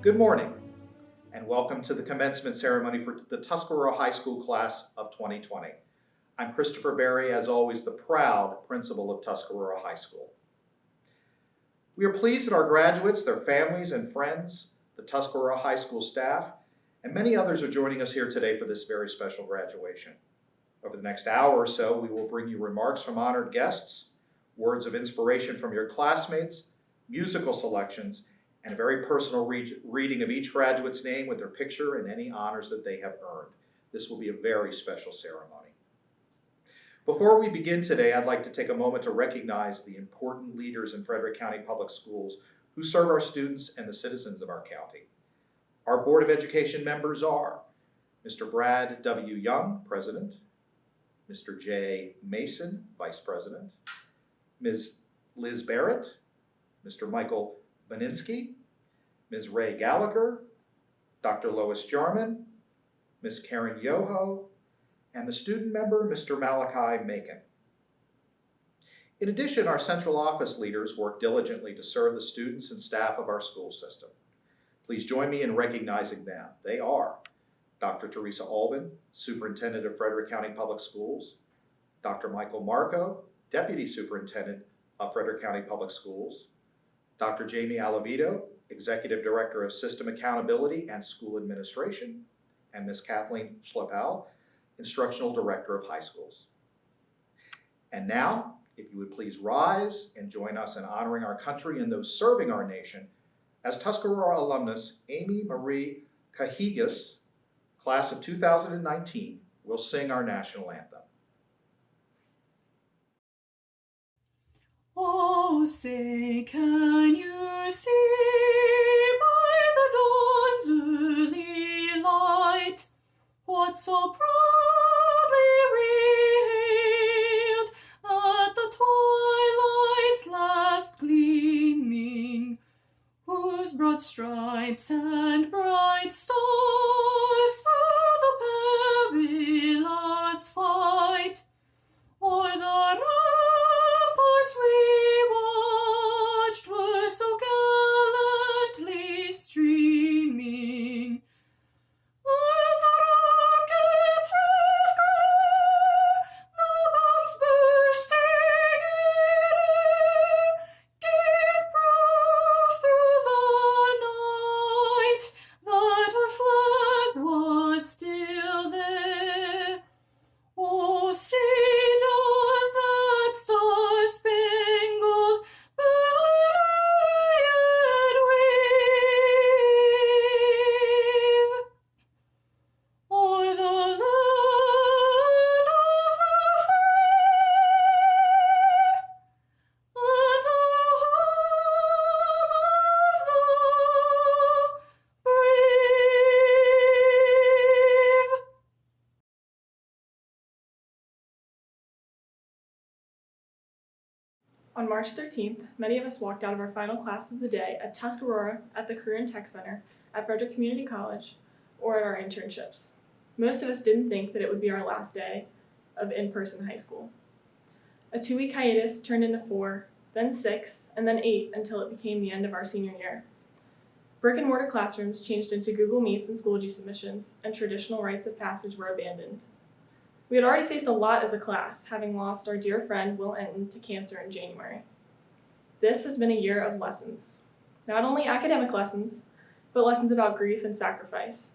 Good morning, and welcome to the commencement ceremony for the Tuscarora High School class of 2020. I'm Christopher Berry, as always, the proud principal of Tuscarora High School. We are pleased that our graduates, their families and friends, the Tuscarora High School staff, and many others are joining us here today for this very special graduation. Over the next hour or so, we will bring you remarks from honored guests, words of inspiration from your classmates, musical selections, and a very personal reading of each graduate's name with their picture and any honors that they have earned. This will be a very special ceremony. Before we begin today, I'd like to take a moment to recognize the important leaders in Frederick County Public Schools who serve our students and the citizens of our county. Our Board of Education members are Mr. Brad W. Young, President, Mr. J. Mason, Vice President, Ms. Liz Barrett, Mr. Michael Baninsky, Ms. Ray Gallagher, Dr. Lois Jarman, Ms. Karen Yoho, and the student member, Mr. Malachi Macon. In addition, our central office leaders work diligently to serve the students and staff of our school system. Please join me in recognizing them. They are Dr. Teresa Albin, Superintendent of Frederick County Public Schools, Dr. Michael Marco, Deputy Superintendent of Frederick County Public Schools, Dr. Jamie Alavito, Executive Director of System Accountability and School Administration, and Ms. Kathleen Schleppel, Instructional Director of High Schools. And now, if you would please rise and join us in honoring our country and those serving our nation, as Tuscarora alumnus Amy Marie Cahigas, class of 2019, will sing our national anthem. Oh, say, can you see by the dawn's early light what so proudly we hailed at the twilight's last gleaming, whose broad stripes and bright stars through the perilous fight o'er the ramparts we watched were so gallantly streaming. And the rocket's red glare, the bombs bursting in air, gave proof through the night that our flag was still there. Oh, see, does that star-spangled banner yet wave o'er the land of the free and the home of the brave? On March 13th, many of us walked out of our final class of the day at Tuscarora, at the Career and Tech Center, at Frederick Community College, or at our internships. Most of us didn't think that it would be our last day of in-person high school. A 2-week hiatus turned into 4, then 6, and then 8 until it became the end of our senior year. Brick and mortar classrooms changed into Google Meets and Schoology submissions, and traditional rites of passage were abandoned. We had already faced a lot as a class, having lost our dear friend Will Enton to cancer in January. This has been a year of lessons. Not only academic lessons, but lessons about grief and sacrifice.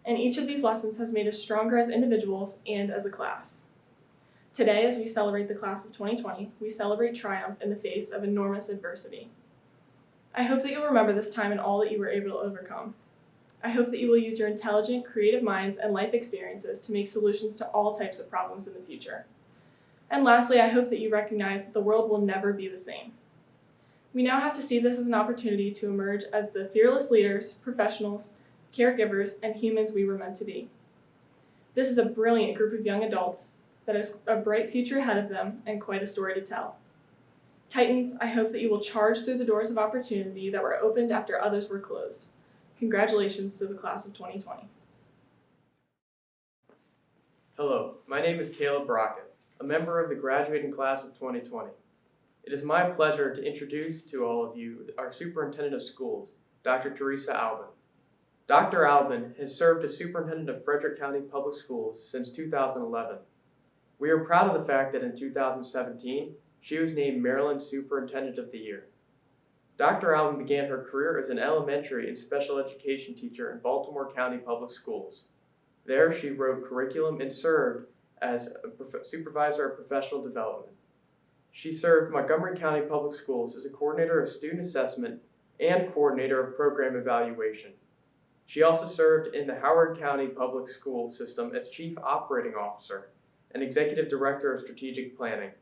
And each of these lessons has made us stronger as individuals and as a class. Today, as we celebrate the class of 2020, we celebrate triumph in the face of enormous adversity. I hope that you'll remember this time and all that you were able to overcome. I hope that you will use your intelligent, creative minds and life experiences to make solutions to all types of problems in the future. And lastly, I hope that you recognize that the world will never be the same. We now have to see this as an opportunity to emerge as the fearless leaders, professionals, caregivers, and humans we were meant to be. This is a brilliant group of young adults that has a bright future ahead of them and quite a story to tell. Titans, I hope that you will charge through the doors of opportunity that were opened after others were closed. Congratulations to the class of 2020. Hello, my name is Caleb Brockett, a member of the graduating class of 2020. It is my pleasure to introduce to all of you our Superintendent of Schools, Dr. Teresa Albin. Dr. Albin has served as superintendent of Frederick County Public Schools since 2011. We are proud of the fact that in 2017, she was named Maryland Superintendent of the Year. Dr. Albin began her career as an elementary and special education teacher in Baltimore County Public Schools. There, she wrote curriculum and served as a supervisor of professional development. She served Montgomery County Public Schools as a coordinator of student assessment and coordinator of program evaluation. She also served in the Howard County Public School System as Chief Operating Officer and Executive Director of Strategic Planning.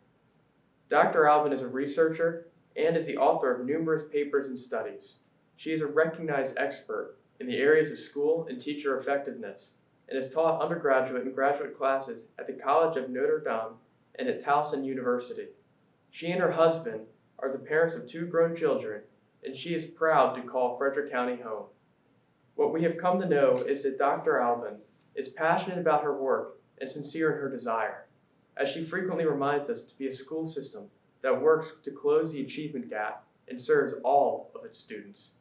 Dr. Albin is a researcher and is the author of numerous papers and studies. She is a recognized expert in the areas of school and teacher effectiveness and has taught undergraduate and graduate classes at the College of Notre Dame and at Towson University. She and her husband are the parents of 2 grown children, and she is proud to call Frederick County home. What we have come to know is that Dr. Albin is passionate about her work and sincere in her desire, as she frequently reminds us to be a school system that works to close the achievement gap and serves all of its students.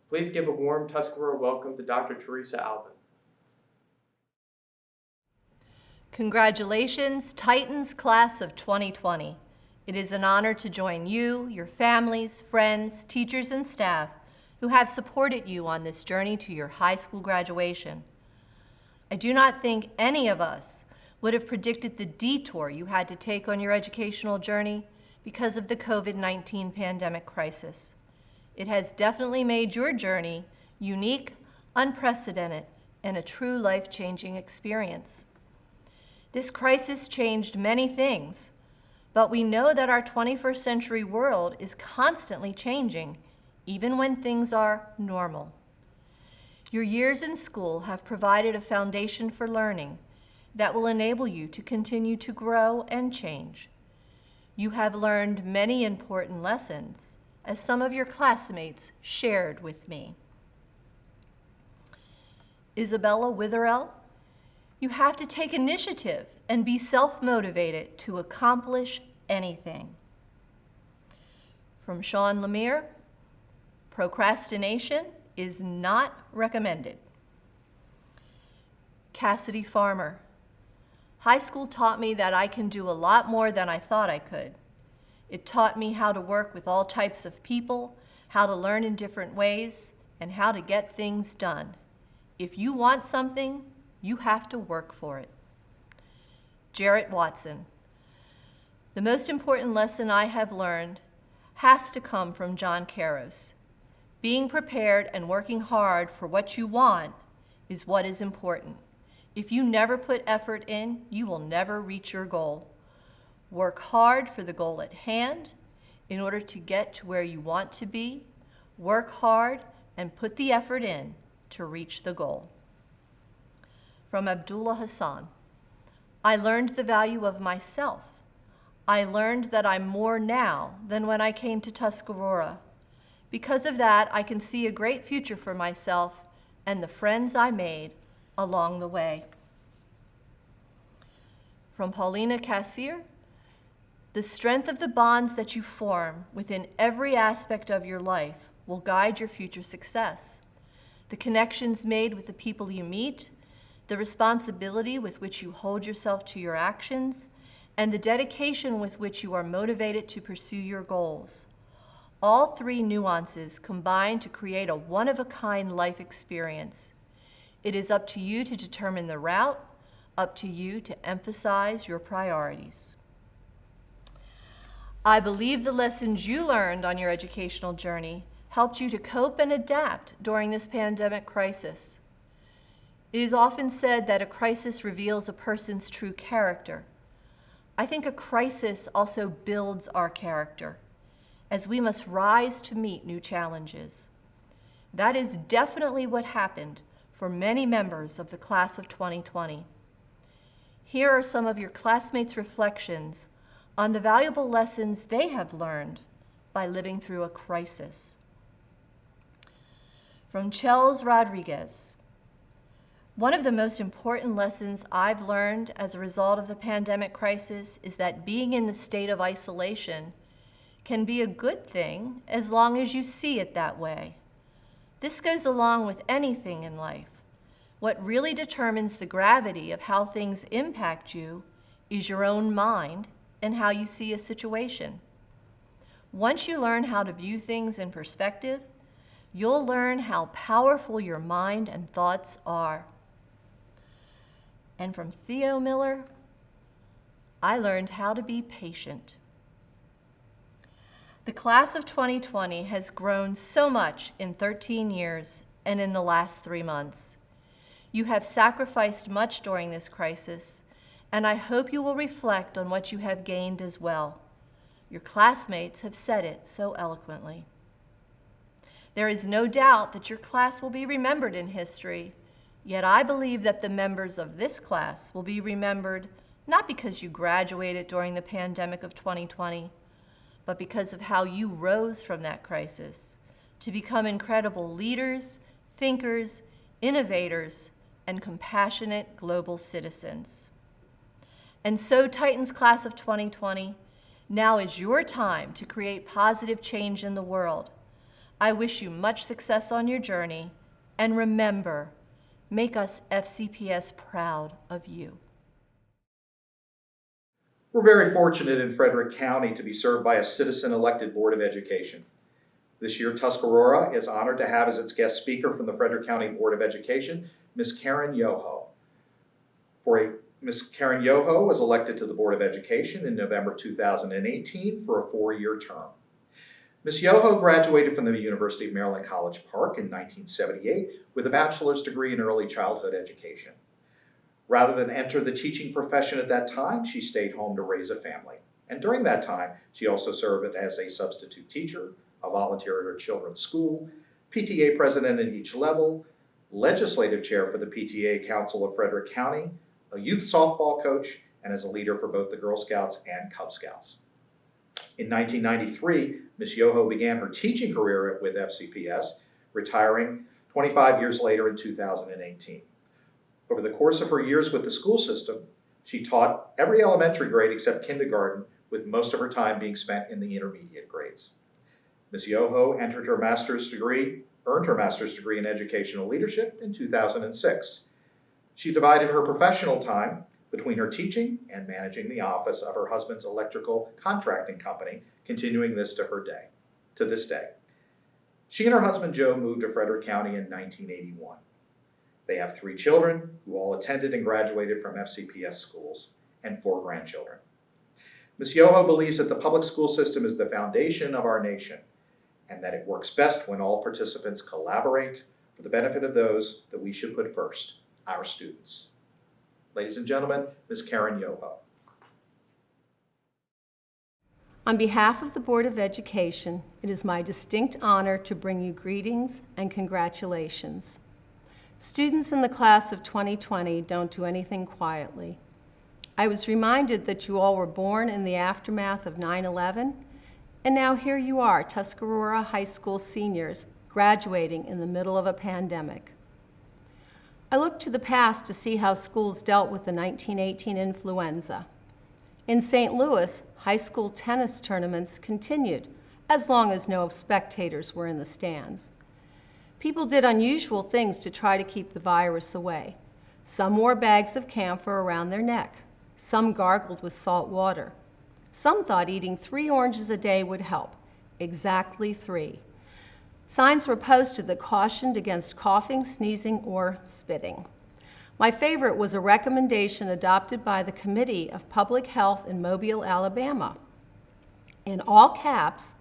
Please give a warm Tuscarora welcome to Dr. Teresa Albin. Congratulations, Titans Class of 2020. It is an honor to join you, your families, friends, teachers, and staff who have supported you on this journey to your high school graduation. I do not think any of us would have predicted the detour you had to take on your educational journey because of the COVID-19 pandemic crisis. It has definitely made your journey unique, unprecedented, and a true life-changing experience. This crisis changed many things, but we know that our 21st century world is constantly changing, even when things are normal. Your years in school have provided a foundation for learning that will enable you to continue to grow and change. You have learned many important lessons, as some of your classmates shared with me. Isabella Witherell, you have to take initiative and be self-motivated to accomplish anything. From Sean Lemire, procrastination is not recommended. Cassidy Farmer, high school taught me that I can do a lot more than I thought I could. It taught me how to work with all types of people, how to learn in different ways, and how to get things done. If you want something, you have to work for it. Jarrett Watson, the most important lesson I have learned has to come from John Karos. Being prepared and working hard for what you want is what is important. If you never put effort in, you will never reach your goal. Work hard for the goal at hand in order to get to where you want to be. Work hard and put the effort in to reach the goal. From Abdullah Hassan, I learned the value of myself. I learned that I'm more now than when I came to Tuscarora. Because of that, I can see a great future for myself and the friends I made along the way. From Paulina Cassier, the strength of the bonds that you form within every aspect of your life will guide your future success. The connections made with the people you meet, the responsibility with which you hold yourself to your actions, and the dedication with which you are motivated to pursue your goals. All 3 nuances combine to create a one-of-a-kind life experience. It is up to you to determine the route, up to you to emphasize your priorities. I believe the lessons you learned on your educational journey helped you to cope and adapt during this pandemic crisis. It is often said that a crisis reveals a person's true character. I think a crisis also builds our character, as we must rise to meet new challenges. That is definitely what happened for many members of the class of 2020. Here are some of your classmates' reflections on the valuable lessons they have learned by living through a crisis. From Chels Rodriguez, one of the most important lessons I've learned as a result of the pandemic crisis is that being in the state of isolation can be a good thing as long as you see it that way. This goes along with anything in life. What really determines the gravity of how things impact you is your own mind and how you see a situation. Once you learn how to view things in perspective, you'll learn how powerful your mind and thoughts are. And from Theo Miller, I learned how to be patient. The class of 2020 has grown so much in 13 years and in the last 3 months. You have sacrificed much during this crisis, and I hope you will reflect on what you have gained as well. Your classmates have said it so eloquently. There is no doubt that your class will be remembered in history, yet I believe that the members of this class will be remembered not because you graduated during the pandemic of 2020, but because of how you rose from that crisis to become incredible leaders, thinkers, innovators, and compassionate global citizens. And so, Titans class of 2020, now is your time to create positive change in the world. I wish you much success on your journey, and remember, make us FCPS proud of you. We're very fortunate in Frederick County to be served by a citizen-elected Board of Education. This year, Tuscarora is honored to have as its guest speaker from the Frederick County Board of Education, Ms. Karen Yoho. Ms. Karen Yoho was elected to the Board of Education in November 2018 for a 4-year term. Ms. Yoho graduated from the University of Maryland College Park in 1978 with a bachelor's degree in early childhood education. Rather than enter the teaching profession at that time, she stayed home to raise a family. And during that time, she also served as a substitute teacher, a volunteer at her children's school, PTA president at each level, legislative chair for the PTA Council of Frederick County, a youth softball coach, and as a leader for both the Girl Scouts and Cub Scouts. In 1993, Ms. Yoho began her teaching career with FCPS, retiring 25 years later in 2018. Over the course of her years with the school system, she taught every elementary grade except kindergarten, with most of her time being spent in the intermediate grades. Ms. Yoho earned her master's degree in educational leadership in 2006. She divided her professional time between her teaching and managing the office of her husband's electrical contracting company, continuing this to this day. She and her husband Joe moved to Frederick County in 1981. They have 3 children who all attended and graduated from FCPS schools and 4 grandchildren. Ms. Yoho believes that the public school system is the foundation of our nation and that it works best when all participants collaborate for the benefit of those that we should put first, our students. Ladies and gentlemen, Ms. Karen Yoho. On behalf of the Board of Education, it is my distinct honor to bring you greetings and congratulations. Students in the class of 2020 don't do anything quietly. I was reminded that you all were born in the aftermath of 9/11, and now here you are, Tuscarora High School seniors, graduating in the middle of a pandemic. I look to the past to see how schools dealt with the 1918 influenza. In St. Louis, high school tennis tournaments continued, as long as no spectators were in the stands. People did unusual things to try to keep the virus away. Some wore bags of camphor around their neck. Some gargled with salt water. Some thought eating 3 oranges a day would help. Exactly 3. Signs were posted that cautioned against coughing, sneezing, or spitting. My favorite was a recommendation adopted by the Committee of Public Health in Mobile, Alabama. In all caps,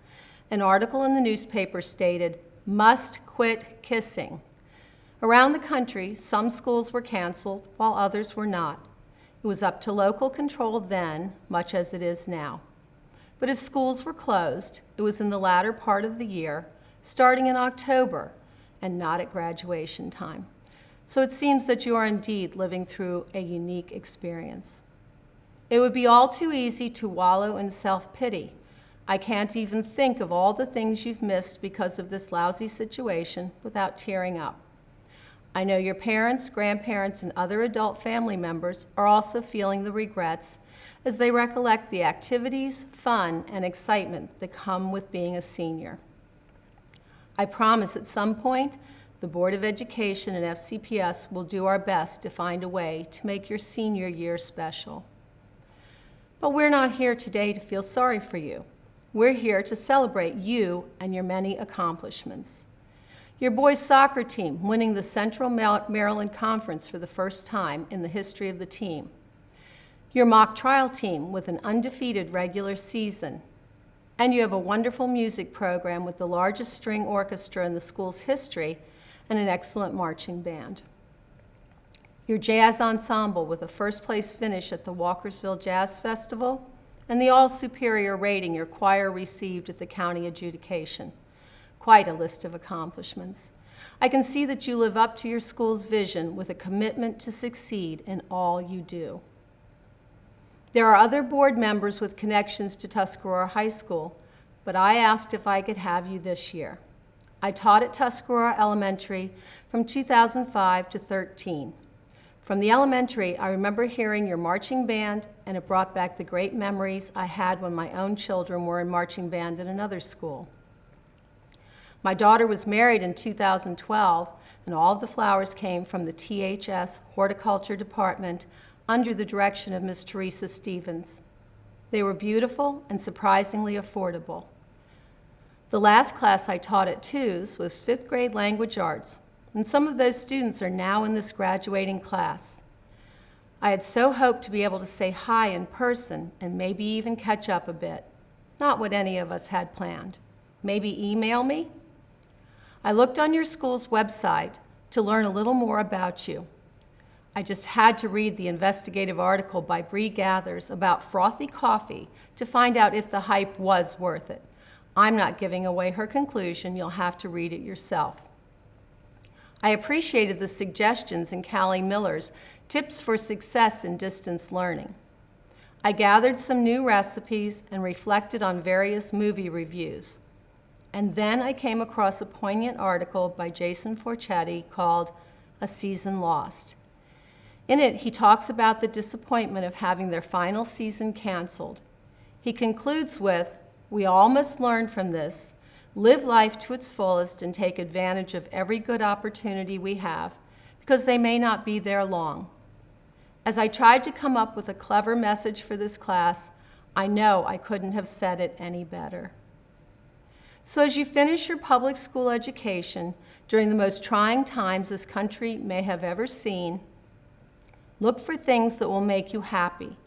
an article in the newspaper stated, "Must quit kissing." Around the country, some schools were canceled while others were not. It was up to local control then, much as it is now. But if schools were closed, it was in the latter part of the year, starting in October, and not at graduation time. So it seems that you are indeed living through a unique experience. It would be all too easy to wallow in self-pity. I can't even think of all the things you've missed because of this lousy situation without tearing up. I know your parents, grandparents, and other adult family members are also feeling the regrets as they recollect the activities, fun, and excitement that come with being a senior. I promise at some point, the Board of Education and FCPS will do our best to find a way to make your senior year special. But we're not here today to feel sorry for you. We're here to celebrate you and your many accomplishments. Your boys' soccer team winning the Central Maryland Conference for the first time in the history of the team. Your mock trial team with an undefeated regular season. And you have a wonderful music program with the largest string orchestra in the school's history and an excellent marching band. Your jazz ensemble with a first-place finish at the Walkersville Jazz Festival, and the all-superior rating your choir received at the county adjudication. Quite a list of accomplishments. I can see that you live up to your school's vision with a commitment to succeed in all you do. There are other board members with connections to Tuscarora High School, but I asked if I could have you this year. I taught at Tuscarora Elementary from 2005 to 13. From the elementary, I remember hearing your marching band, and it brought back the great memories I had when my own children were in marching band at another school. My daughter was married in 2012, and all of the flowers came from the THS Horticulture Department under the direction of Miss Teresa Stevens. They were beautiful and surprisingly affordable. The last class I taught at TWS was 5th grade language arts, and some of those students are now in this graduating class. I had so hoped to be able to say hi in person and maybe even catch up a bit. Not what any of us had planned. Maybe email me? I looked on your school's website to learn a little more about you. I just had to read the investigative article by Bree Gathers about frothy coffee to find out if the hype was worth it. I'm not giving away her conclusion. You'll have to read it yourself. I appreciated the suggestions in Callie Miller's Tips for Success in Distance Learning. I gathered some new recipes and reflected on various movie reviews. And then I came across a poignant article by Jason Forchetti called A Season Lost. In it, he talks about the disappointment of having their final season canceled. He concludes with, "We all must learn from this, live life to its fullest, and take advantage of every good opportunity we have, because they may not be there long." As I tried to come up with a clever message for this class, I know I couldn't have said it any better. So as you finish your public school education during the most trying times this country may have ever seen, look for things that will make you happy.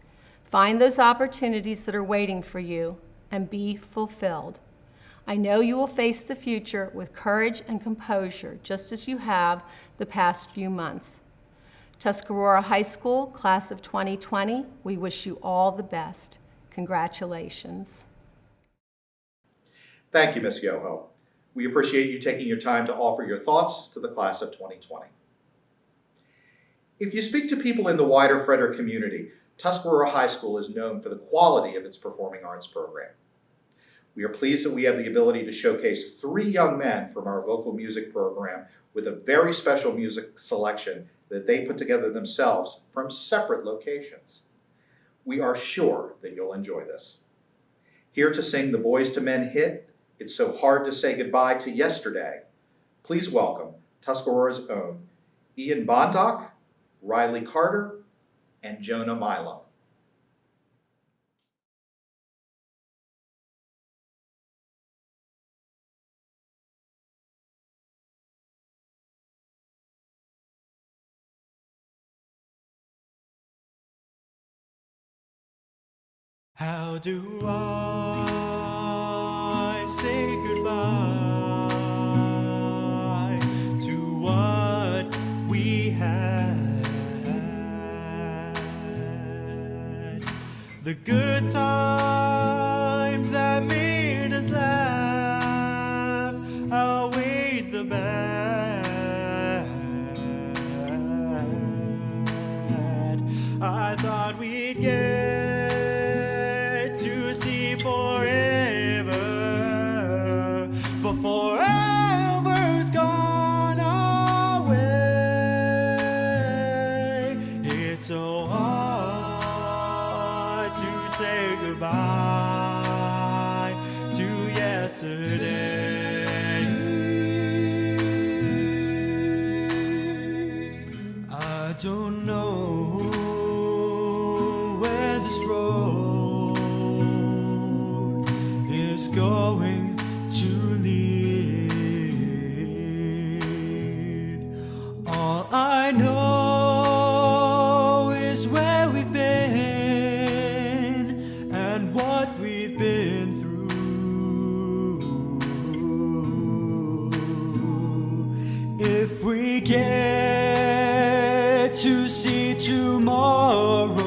Find those opportunities that are waiting for you and be fulfilled. I know you will face the future with courage and composure, just as you have the past few months. Tuscarora High School, class of 2020, we wish you all the best. Congratulations. Thank you, Ms. Yoho. We appreciate you taking your time to offer your thoughts to the class of 2020. If you speak to people in the wider Frederick community, Tuscarora High School is known for the quality of its performing arts program. We are pleased that we have the ability to showcase 3 young men from our vocal music program with a very special music selection that they put together themselves from separate locations. We are sure that you'll enjoy this. Here to sing the Boys to Men hit, "It's So Hard to Say Goodbye to Yesterday," please welcome Tuscarora's own Ian Bondock, Riley Carter, and Jonah Milam. How do I say goodbye to what we had? The good times that made us laugh outweighed the bad. I thought we'd get to see forever, but forever's gone away. It's so hard to say goodbye to yesterday. don't know where this road is going to lead. All I know is where we've been and what we've been through. If we get to see tomorrow,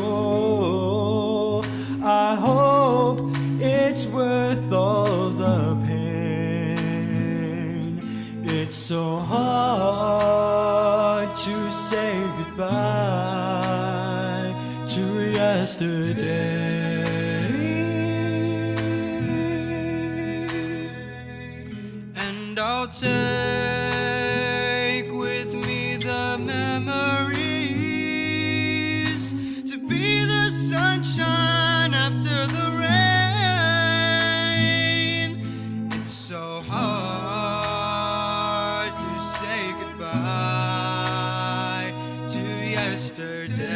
I hope it's worth all the pain. It's so hard to say goodbye to yesterday. And I'll take with me the memories to be the sunshine after the rain. It's so hard to say goodbye to yesterday.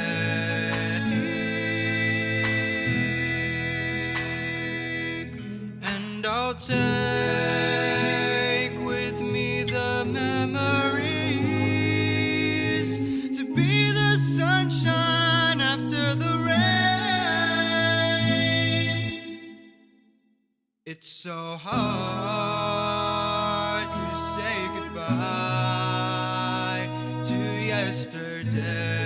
And I'll take with me the memories to be the sunshine after the rain. It's so hard to say goodbye to yesterday.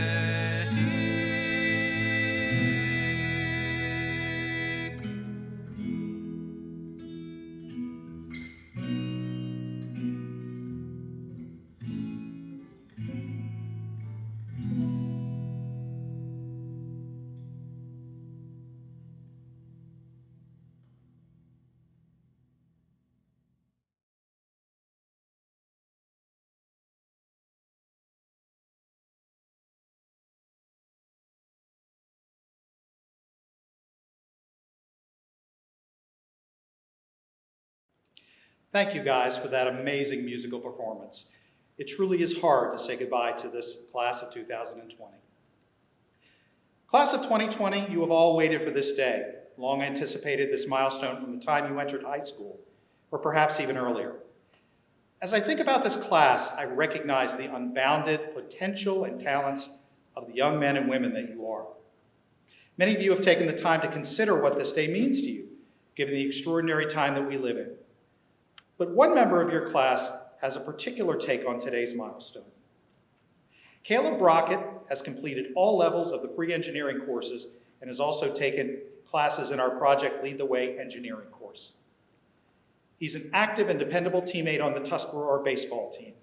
Thank you guys for that amazing musical performance. It truly is hard to say goodbye to this class of 2020. Class of 2020, you have all waited for this day, long anticipated this milestone from the time you entered high school, or perhaps even earlier. As I think about this class, I recognize the unbounded potential and talents of the young men and women that you are. Many of you have taken the time to consider what this day means to you, given the extraordinary time that we live in. But one member of your class has a particular take on today's milestone. Caleb Brockett has completed all levels of the pre-engineering courses and has also taken classes in our Project Lead the Way engineering course. He's an active and dependable teammate on the Tuscarora baseball team.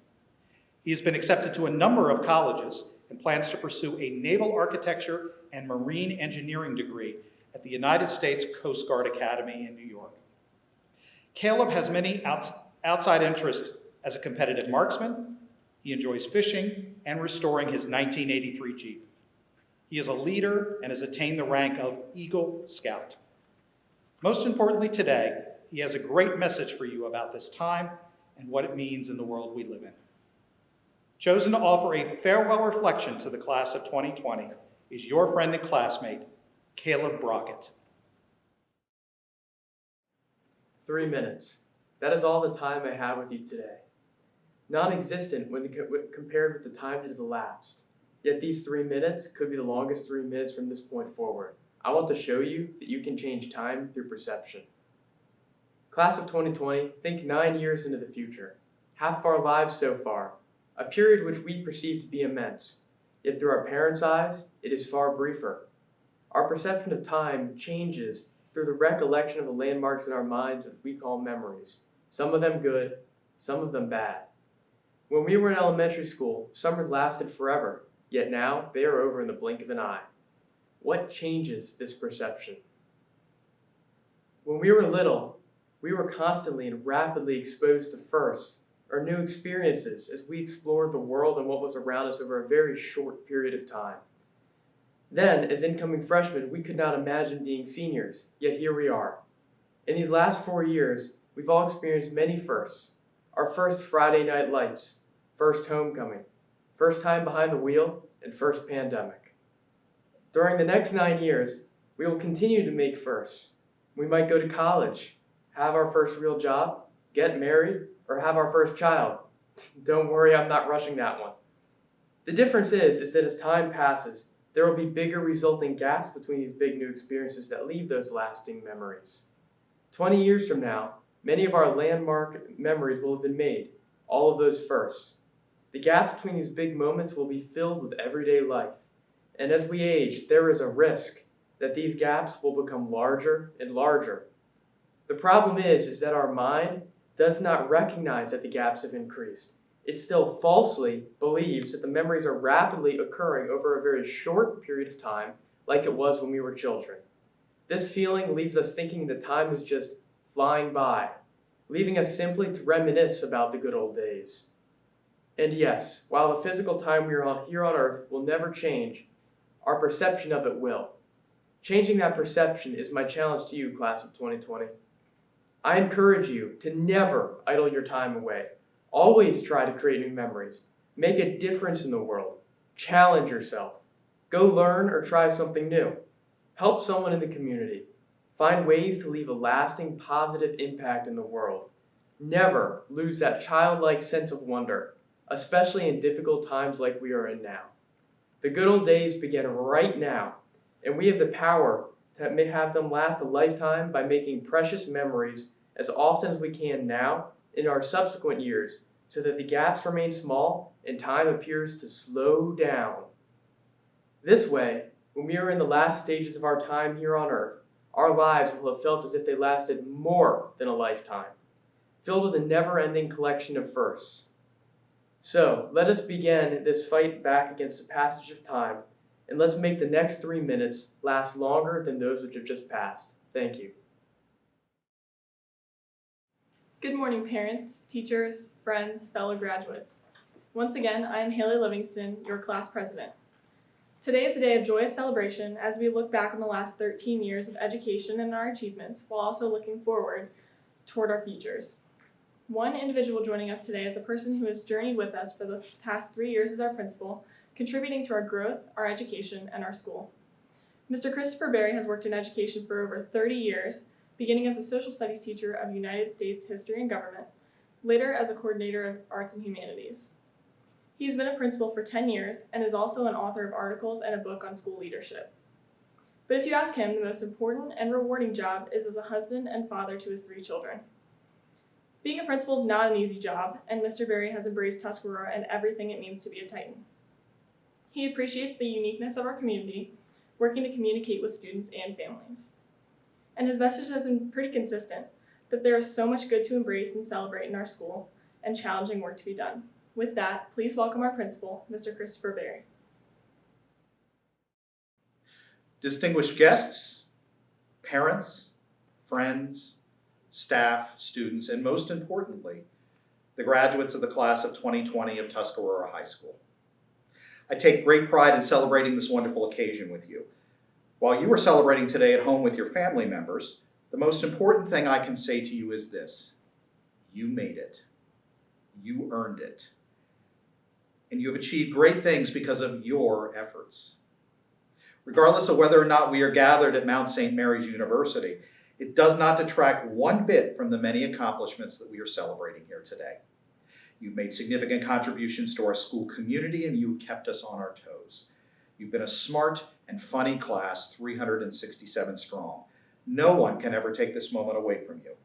He has been accepted to a number of colleges and plans to pursue a naval architecture and marine engineering degree at the United States Coast Guard Academy in New York. Caleb has many outside interests as a competitive marksman. He enjoys fishing and restoring his 1983 Jeep. He is a leader and has attained the rank of Eagle Scout. Most importantly today, he has a great message for you about this time and what it means in the world we live in. Chosen to offer a farewell reflection to the class of 2020 is your friend and classmate, Caleb Brockett. 3 minutes. That is all the time I have with you today. Non-existent when compared with the time that has elapsed. Yet these 3 minutes could be the longest 3 minutes from this point forward. I want to show you that you can change time through perception. Class of 2020, think 9 years into the future. Half of our lives so far, a period which we perceive to be immense. Yet through our parents' eyes, it is far briefer. Our perception of time changes through the recollection of the landmarks in our minds which we call memories. Some of them good, some of them bad. When we were in elementary school, summers lasted forever, yet now they are over in the blink of an eye. What changes this perception? When we were little, we were constantly and rapidly exposed to firsts or new experiences as we explored the world and what was around us over a very short period of time. Then, as incoming freshmen, we could not imagine being seniors, yet here we are. In these last 4 years, we've all experienced many firsts. Our first Friday night lights, first homecoming, first time behind the wheel, and first pandemic. During the next 9 years, we will continue to make firsts. We might go to college, have our first real job, get married, or have our first child. Don't worry, I'm not rushing that one. The difference is that as time passes, there will be bigger resulting gaps between these big new experiences that leave those lasting memories. 20 years from now, many of our landmark memories will have been made, all of those firsts. The gaps between these big moments will be filled with everyday life. And as we age, there is a risk that these gaps will become larger and larger. The problem is that our mind does not recognize that the gaps have increased. It still falsely believes that the memories are rapidly occurring over a very short period of time, like it was when we were children. This feeling leaves us thinking that time is just flying by, leaving us simply to reminisce about the good old days. And yes, while the physical time we are here on earth will never change, our perception of it will. Changing that perception is my challenge to you, class of 2020. I encourage you to never idle your time away. Always try to create new memories. Make a difference in the world. Challenge yourself. Go learn or try something new. Help someone in the community. Find ways to leave a lasting positive impact in the world. Never lose that childlike sense of wonder, especially in difficult times like we are in now. The good old days begin right now, and we have the power to have them last a lifetime by making precious memories as often as we can now in our subsequent years, so that the gaps remain small and time appears to slow down. This way, when we are in the last stages of our time here on earth, our lives will have felt as if they lasted more than a lifetime, filled with a never-ending collection of firsts. So, let us begin this fight back against the passage of time, and let's make the next 3 minutes last longer than those which have just passed. Thank you. Good morning, parents, teachers, friends, fellow graduates. Once again, I am Haley Livingston, your class president. Today is a day of joyous celebration as we look back on the last 13 years of education and our achievements, while also looking forward toward our futures. One individual joining us today is a person who has journeyed with us for the past 3 years as our principal, contributing to our growth, our education, and our school. Mr. Christopher Berry has worked in education for over 30 years, beginning as a social studies teacher of United States history and government, later as a coordinator of arts and humanities. He's been a principal for 10 years and is also an author of articles and a book on school leadership. But if you ask him, the most important and rewarding job is as a husband and father to his 3 children. Being a principal is not an easy job, and Mr. Berry has embraced Tuscarora and everything it means to be a Titan. He appreciates the uniqueness of our community, working to communicate with students and families. And his message has been pretty consistent, that there is so much good to embrace and celebrate in our school, and challenging work to be done. With that, please welcome our principal, Mr. Christopher Berry. Distinguished guests, parents, friends, staff, students, and most importantly, the graduates of the class of 2020 of Tuscarora High School. I take great pride in celebrating this wonderful occasion with you. While you are celebrating today at home with your family members, the most important thing I can say to you is this: you made it. You earned it. And you have achieved great things because of your efforts. Regardless of whether or not we are gathered at Mount St. Mary's University, it does not detract one bit from the many accomplishments that we are celebrating here today. You've made significant contributions to our school community, and you've kept us on our toes. You've been a smart and funny class, 367 strong. No one can ever take this moment away from you.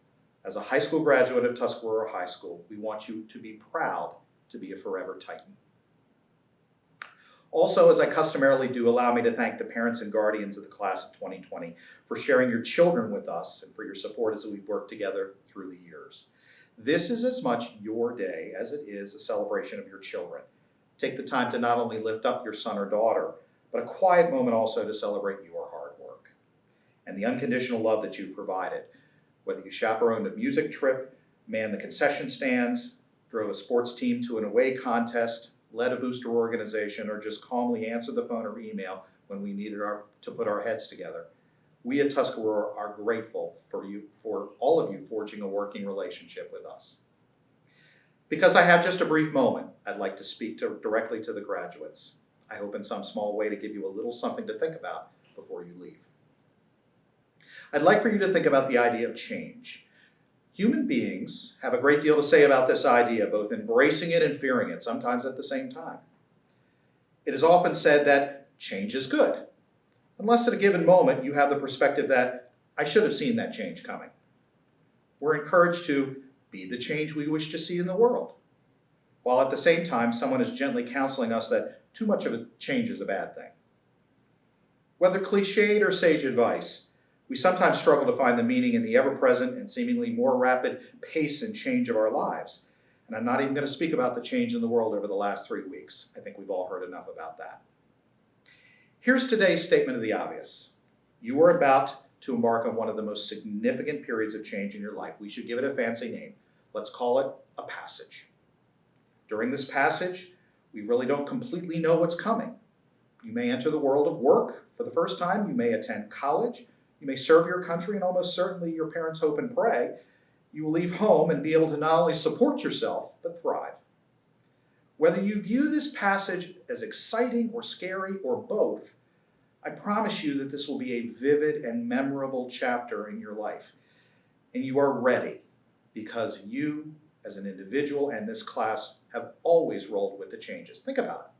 As a high school graduate of Tuscarora High School, we want you to be proud to be a forever Titan. Also, as I customarily do, allow me to thank the parents and guardians of the class of 2020 for sharing your children with us and for your support as we've worked together through the years. This is as much your day as it is a celebration of your children. Take the time to not only lift up your son or daughter, but a quiet moment also to celebrate your hard work and the unconditional love that you provided. Whether you chaperoned a music trip, manned the concession stands, drove a sports team to an away contest, led a booster organization, or just calmly answered the phone or email when we needed to put our heads together, we at Tuscarora are grateful for all of you forging a working relationship with us. Because I have just a brief moment, I'd like to speak directly to the graduates. I hope in some small way to give you a little something to think about before you leave. I'd like for you to think about the idea of change. Human beings have a great deal to say about this idea, both embracing it and fearing it, sometimes at the same time. It is often said that change is good, unless at a given moment you have the perspective that I should have seen that change coming. We're encouraged to be the change we wish to see in the world, while at the same time someone is gently counseling us that too much of a change is a bad thing. Whether cliched or sage advice, we sometimes struggle to find the meaning in the ever-present and seemingly more rapid pace and change of our lives. And I'm not even going to speak about the change in the world over the last 3 weeks. I think we've all heard enough about that. Here's today's statement of the obvious. You are about to embark on one of the most significant periods of change in your life. We should give it a fancy name. Let's call it a passage. During this passage, we really don't completely know what's coming. You may enter the world of work for the first time. You may attend college. You may serve your country, and almost certainly your parents hope and pray you will leave home and be able to not only support yourself, but thrive. Whether you view this passage as exciting or scary or both, I promise you that this will be a vivid and memorable chapter in your life. And you are ready because you, as an individual and this class, have always rolled with the changes. Think about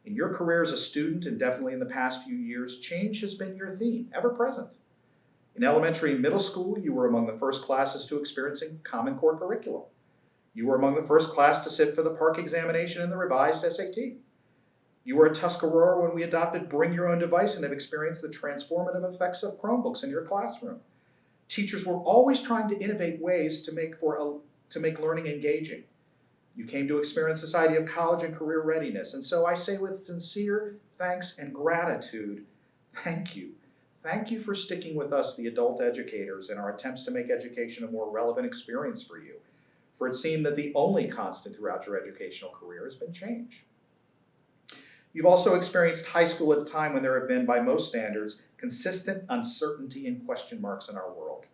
it. In your career as a student, and definitely in the past few years, change has been your theme, ever present. In elementary and middle school, you were among the first classes to experiencing Common Core curriculum. You were among the first class to sit for the PARCC examination and the revised SAT. You were at Tuscarora when we adopted Bring Your Own Device and have experienced the transformative effects of Chromebooks in your classroom. Teachers were always trying to innovate ways to make learning engaging. You came to experience this idea of college and career readiness, and so I say with sincere thanks and gratitude, thank you. Thank you for sticking with us, the adult educators, in our attempts to make education a more relevant experience for you, for it seemed that the only constant throughout your educational career has been change. You've also experienced high school at a time when there have been, by most standards, consistent uncertainty and question marks in our world.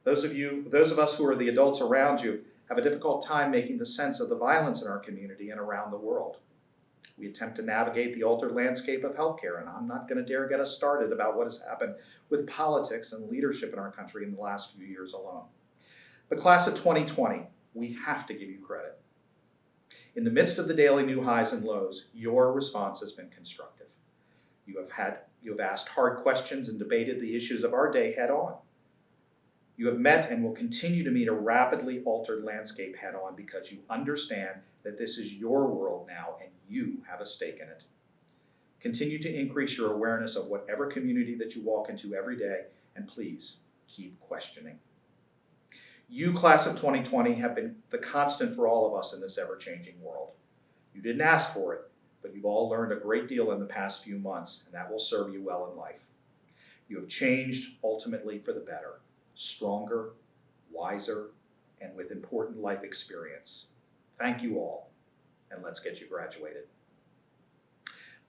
Those of us who are the adults around you have a difficult time making the sense of the violence in our community and around the world. We attempt to navigate the altered landscape of healthcare, and I'm not going to dare get us started about what has happened with politics and leadership in our country in the last few years alone. The class of 2020, we have to give you credit. In the midst of the daily new highs and lows, your response has been constructive. You have asked hard questions and debated the issues of our day head on. You have met and will continue to meet a rapidly altered landscape head on because you understand that this is your world now and you have a stake in it. Continue to increase your awareness of whatever community that you walk into every day, and please keep questioning. You, class of 2020, have been the constant for all of us in this ever-changing world. You didn't ask for it, but you've all learned a great deal in the past few months, and that will serve you well in life. You have changed ultimately for the better, stronger, wiser, and with important life experience. Thank you all, and let's get you graduated.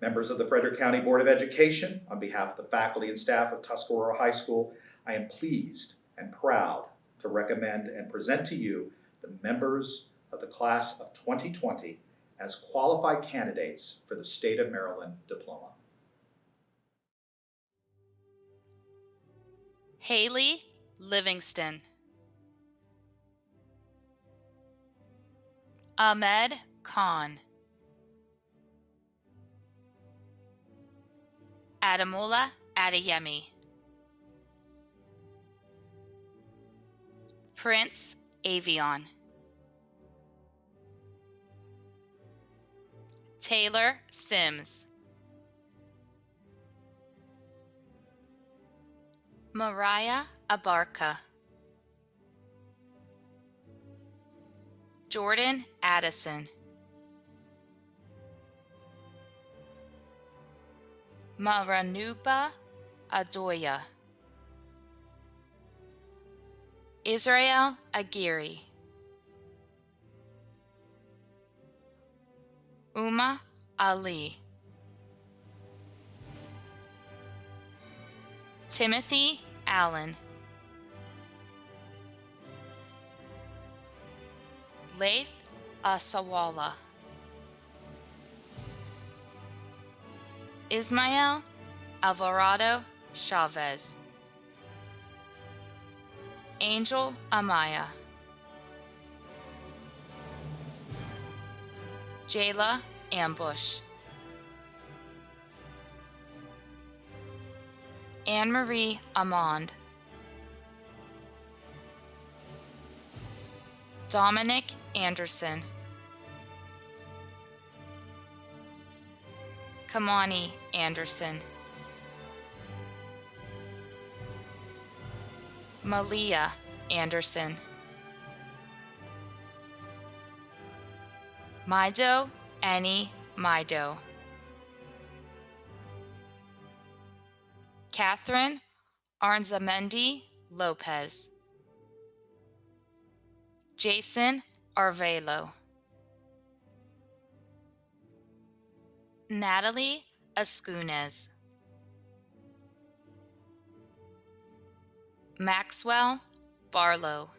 Members of the Frederick County Board of Education, on behalf of the faculty and staff of Tuscarora High School, I am pleased and proud to recommend and present to you the members of the class of 2020 as qualified candidates for the State of Maryland diploma. Haley Livingston, Ahmed Khan, Adamola Adeyemi, Prince Avion, Taylor Sims, Mariah Abarca, Jordan Addison, Maranuba Adoya, Israel Aguirre, Uma Ali, Timothy Allen, Laith Asawala, Ismael Alvarado Chavez, Angel Amaya, Jayla Ambush, Anne-Marie Amond, Dominic Anderson, Kamani Anderson, Malia Anderson, Mido Annie Mido, Catherine Arzamendi Lopez, Jason Arvelo, Natalie Ascunes, Maxwell Barlow,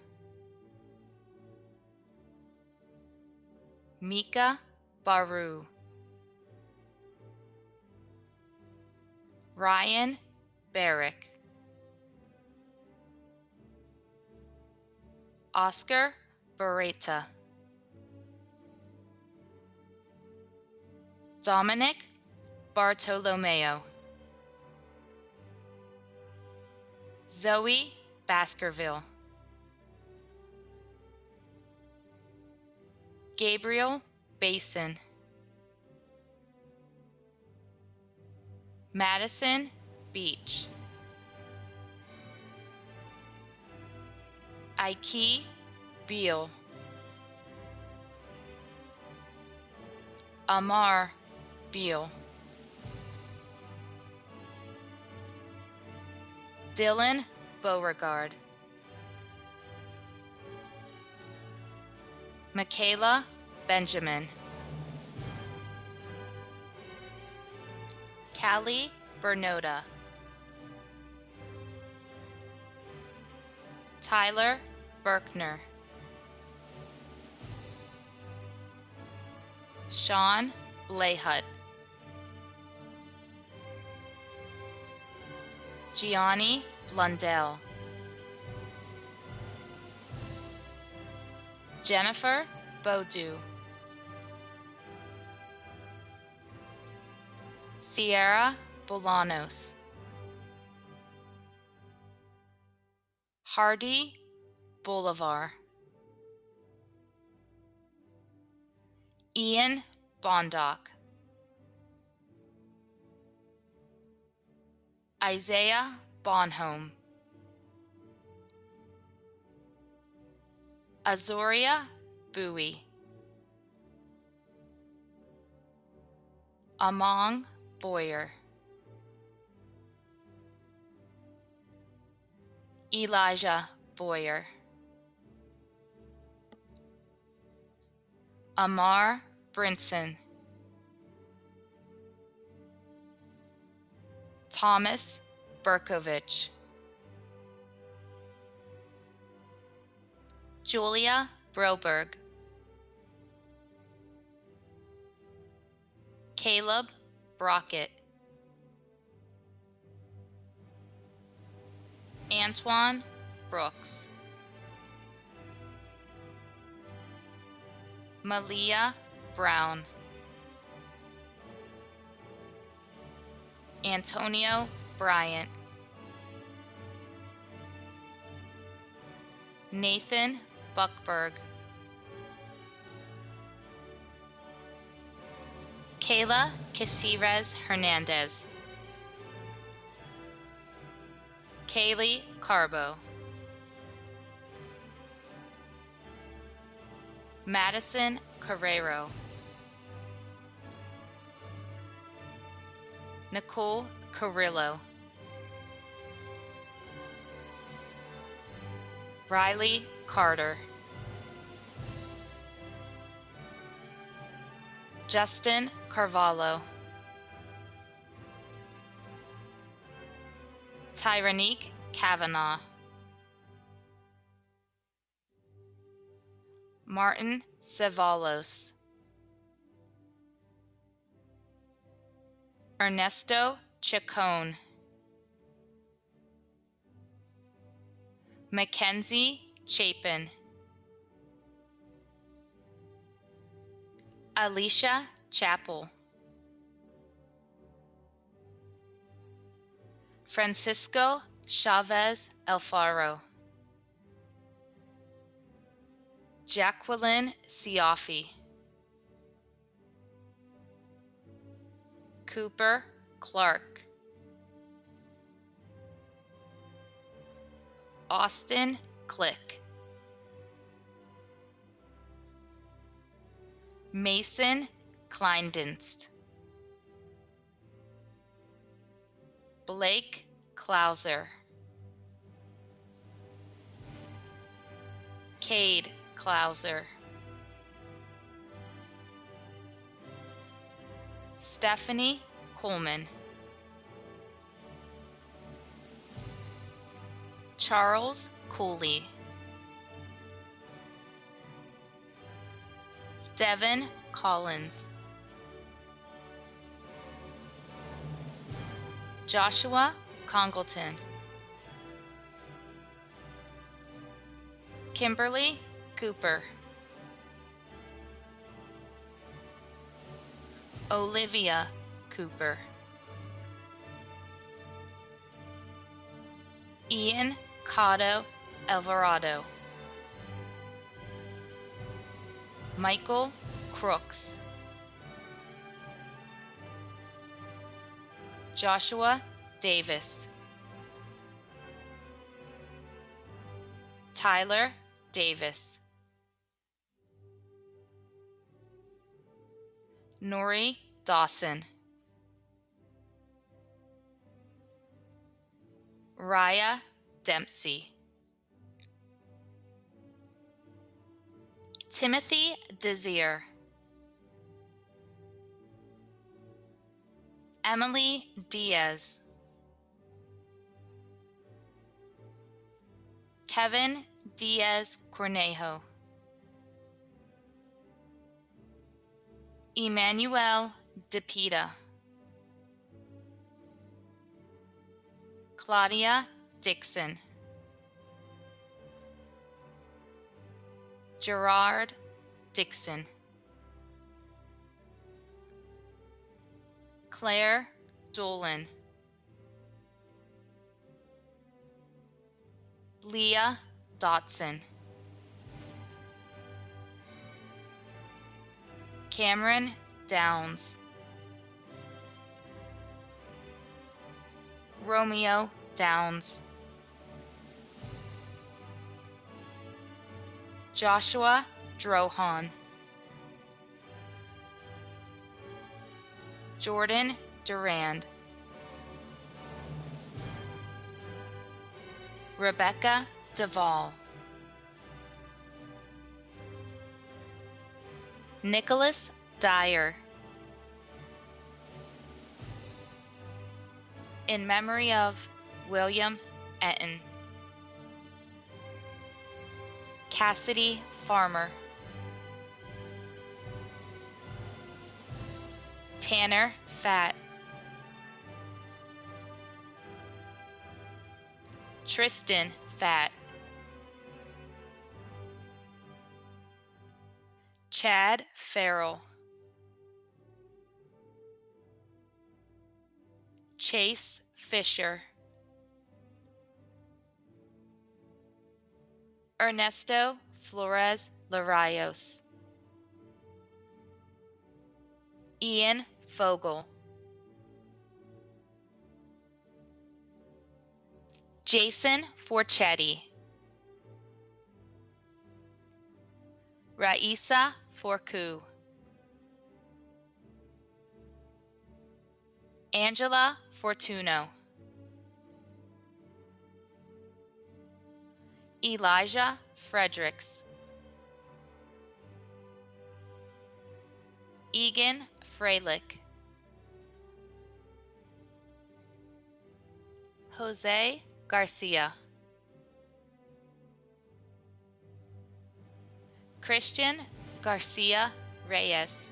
Mika Baru, Ryan Barrick, Oscar Beretta, Dominic Bartolomeo, Zoe Baskerville, Gabriel Basin, Madison Beach, Ike Beal, Amar Beal, Dylan Beauregard, Michaela Benjamin, Callie Bernoda, Tyler Berkner, Sean Blayhut, Gianni Blundell, Jennifer Bodu, Sierra Bolanos, Hardy Bolivar, Ian Bondock, Isaiah Bonhomme, Azoria Bowie, Among Boyer, Elijah Boyer, Amar Brinson, Thomas Berkovich, Julia Broberg, Caleb Brockett, Antoine Brooks, Malia Brown, Antonio Bryant, Nathan Buckberg, Kayla Caceres Hernandez, Kaylee Carbo, Madison Carrero, Nicole Carrillo, Riley Carter, Justin Carvalho, Tyranique Kavanaugh, Martin Cevallos, Ernesto Chacon, Mackenzie Chapin, Alicia Chappell, Francisco Chavez Alfaro, Jacqueline Siafi, Cooper Clark, Austin Click, Mason Kleindienst, Blake Klauser, Cade Klauser, Stephanie Coleman, Charles Cooley, Devin Collins, Joshua Congleton, Kimberly Cooper, Olivia Cooper, Ian Cotto Alvarado, Michael Crooks, Joshua Davis, Tyler Davis, Nori Dawson, Raya Dempsey, Timothy Desir, Emily Diaz, Kevin Diaz Cornejo, Emmanuel DePita, Claudia Dixon, Gerard Dixon, Claire Dolan, Leah Dotson, Cameron Downs, Romeo Downs, Joshua Drohan, Jordan Durand, Rebecca Duvall, Nicholas Dyer, in memory of William Etten, Cassidy Farmer, Tanner Fatt, Tristan Fatt, Chad Farrell, Chase Fisher, Ernesto Flores Larayos, Ian Fogel, Jason Forchetti, Raisa Forcu, Angela Fortuno, Elijah Fredericks, Egan Freilich, Jose Garcia, Christian Garcia Reyes,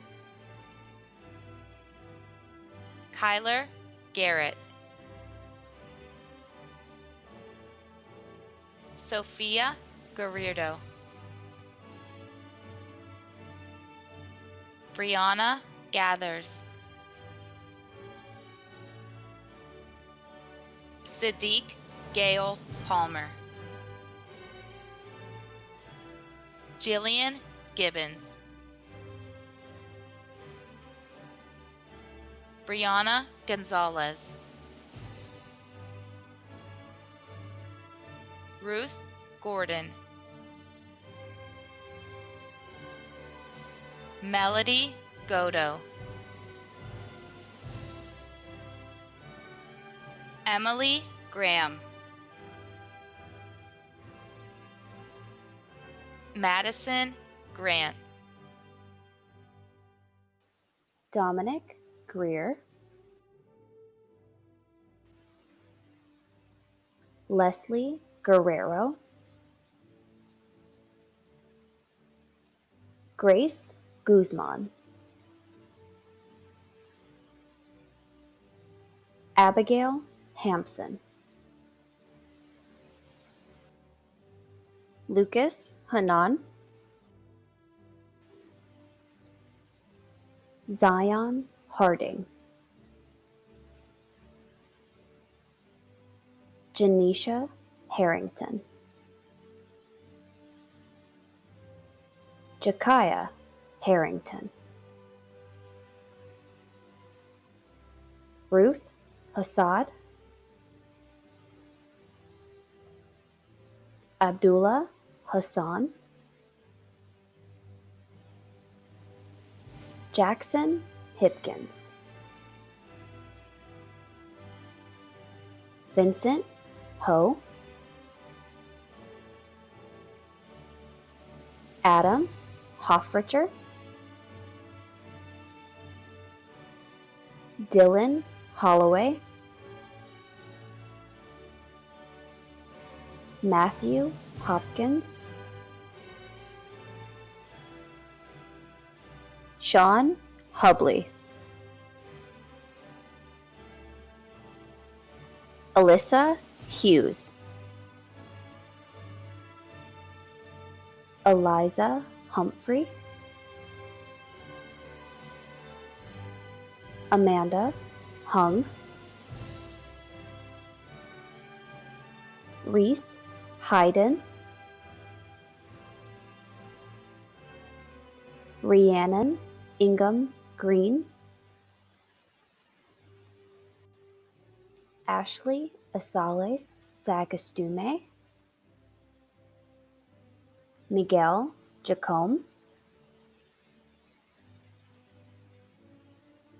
Kyler Garrett, Sophia Guerrero, Brianna Gathers, Sadiq Gale Palmer, Jillian Gibbons, Brianna Gonzalez, Ruth Gordon, Melody Godo, Emily Graham, Madison Grant, Dominic Greer, Leslie Guerrero, Grace Guzman, Abigail Hampson, Lucas Hanan, Zion Harding, Janisha Harrington, Jakaya Harrington, Ruth Hassad, Abdullah Hassan, Jackson Hipkins, Vincent Ho, Adam Hoffricher, Dylan Holloway, Matthew Hopkins, Sean Hubley, Alyssa Hughes, Eliza Humphrey, Amanda Hung, Reese Hayden, Rhiannon Ingham Green, Ashley Asales Sagastume, Miguel Jacome,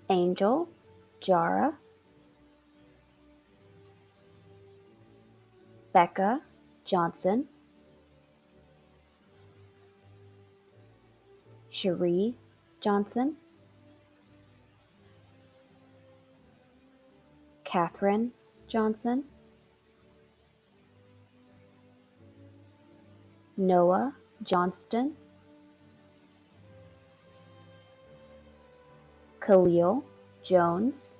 Angel Jara, Becca Johnson, Cherie Johnson, Catherine Johnson, Noah Johnston, Khalil Jones,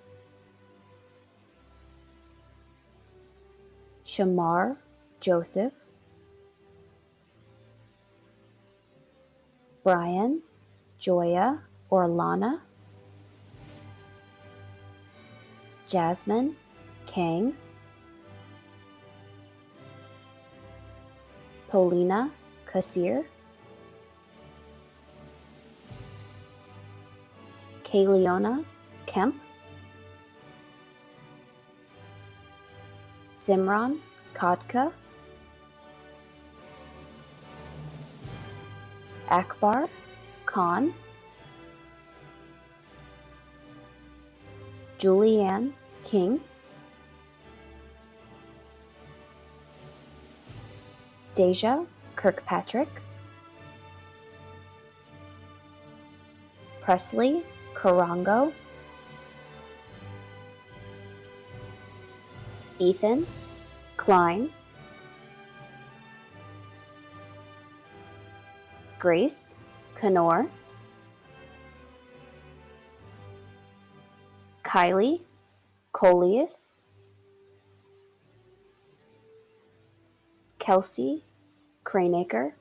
Shamar Joseph, Brian Joya Orlana, Jasmine Kang, Paulina Kassir, Kayleona Kemp, Simran Kotka, Akbar Khan, Julianne King, Deja Kirkpatrick, Presley Karango, Ethan Klein, Grace Canor, Kylie Coleus, Kelsey Craneacre,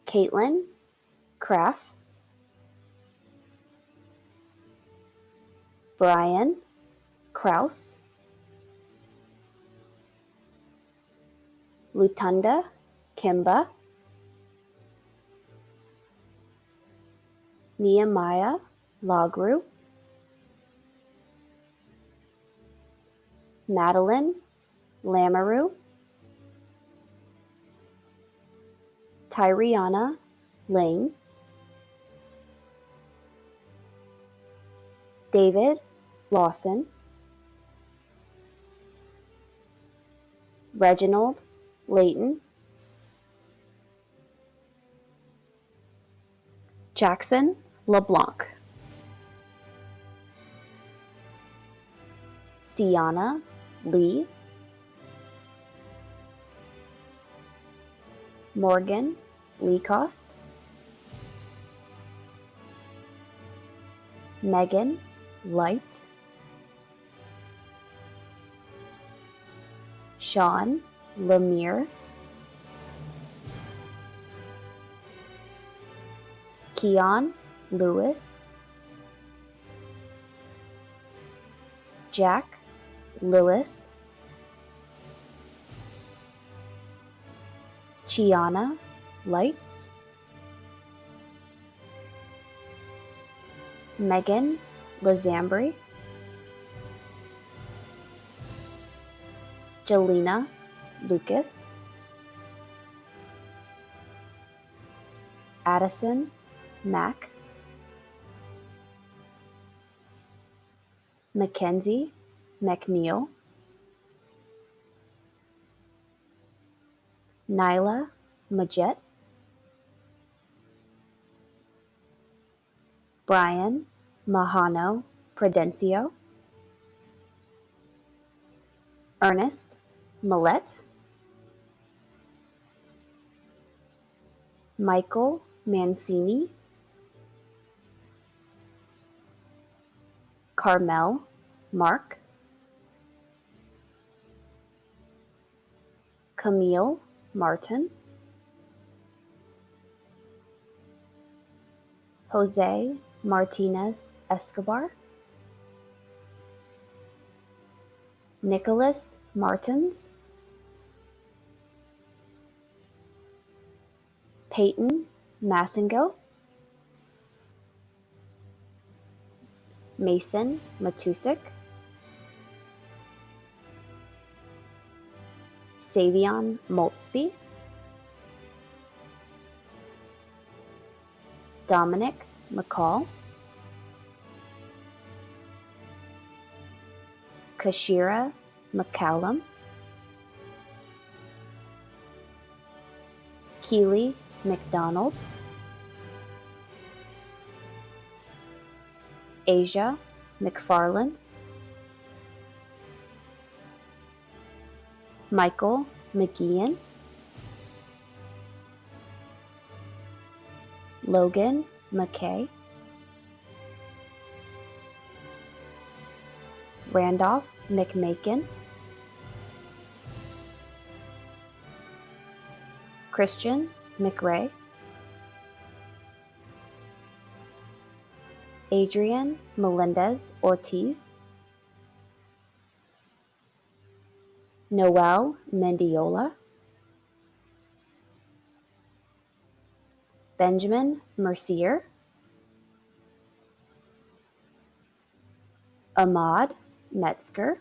Caitlin Kraft, Brian Kraus, Lutunda Kimba, Nehemiah Logru, Madeline Lamoureux, Tyriana Ling, David Lawson, Reginald Layton, Jackson LeBlanc, Sienna Lee, Morgan Leacost, Megan Light, Sean Lemire, Keon Lewis, Jack Lewis, Chiana Lights, Megan Lazambri, Jelena Lucas, Addison Mack, Mackenzie McNeil, Nyla Majet, Brian Mahano Prudencio, Ernest Millette, Michael Mancini, Carmel Mark, Camille Martin, Jose Martinez Escobar, Nicholas Martins, Peyton Massengill, Mason Matusik, Savion Maltsby, Dominic McCall, Kashira McCallum, Keely McDonald, Asia McFarland, Michael McGeehan, Logan McKay, Randolph McMakin, Christian McRae, Adrian Melendez Ortiz, Noel Mendiola, Benjamin Mercier, Ahmad Metzger,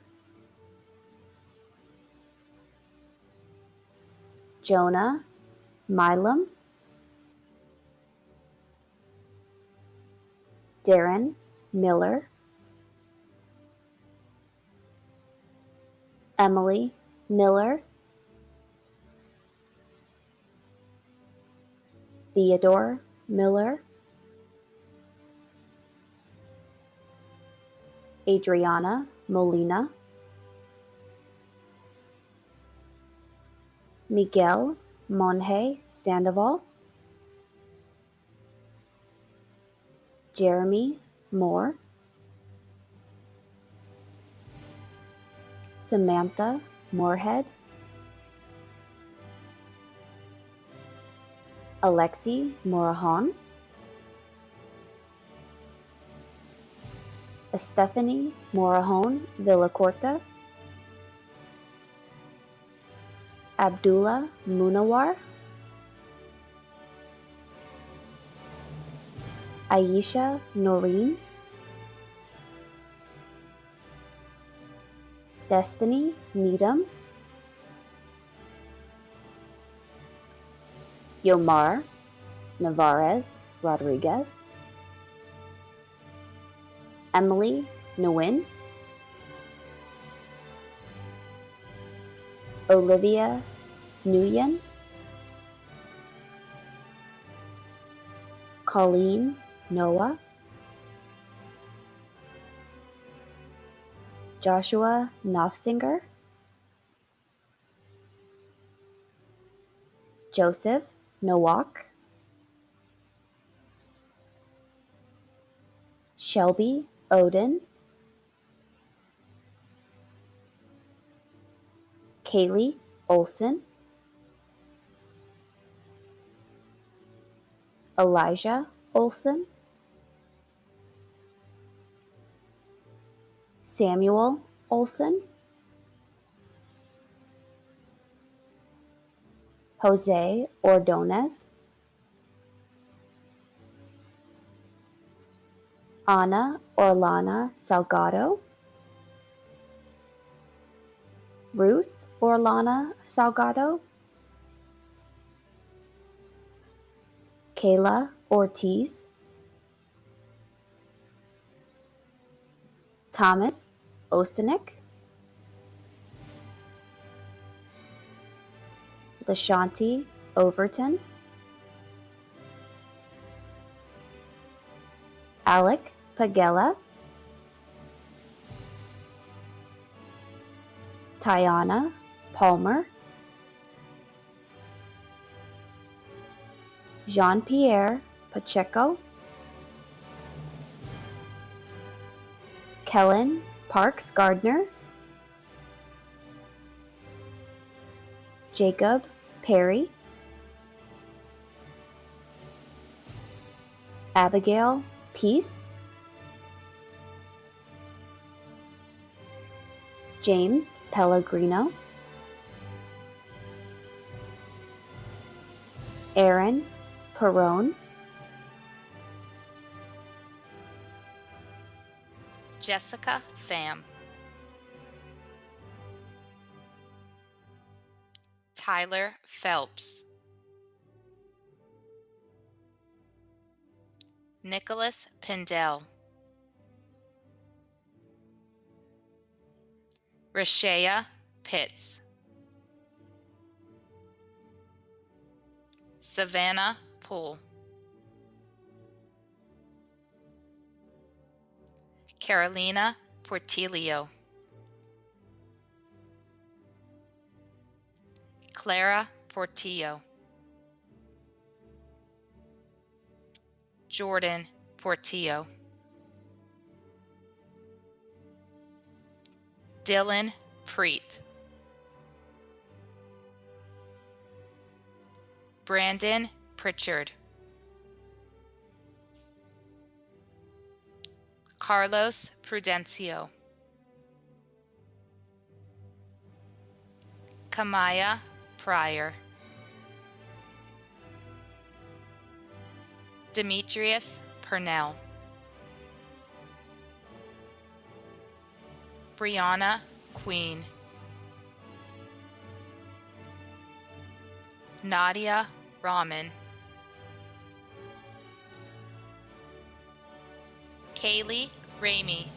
Jonah Milam, Darren Miller, Emily Miller, Theodore Miller, Adriana Molina, Miguel Monje Sandoval, Jeremy Moore, Samantha Moorhead, Alexi Morahan, Estefany Morajon Villacorta, Abdullah Munawar, Aisha Noreen, Destiny Needham, Yomar Navarez Rodriguez, Emily Nguyen, Olivia Nguyen, Colleen Noah, Joshua Knopfsinger, Joseph Nowak, Shelby Odin, Kaylee Olson, Elijah Olson, Samuel Olson, Jose Ordonez, Ana Orlana Salgado, Ruth Orlana Salgado, Kayla Ortiz, Thomas Osinek, Lashanti Overton, Alec Pagella, Tiana Palmer, Jean-Pierre Pacheco, Kellen Parks Gardner, Jacob Perry, Abigail Peace, James Pellegrino, Aaron Perrone, Jessica Pham, Tyler Phelps, Nicholas Pindell, Rashea Pitts, Savannah Poole, Carolina Portillo, Clara Portillo, Jordan Portillo, Dylan Preet, Brandon Pritchard, Carlos Prudencio, Kamaya Pryor, Demetrius Purnell, Brianna Queen, Nadia Rahman, Kaylee Ramey,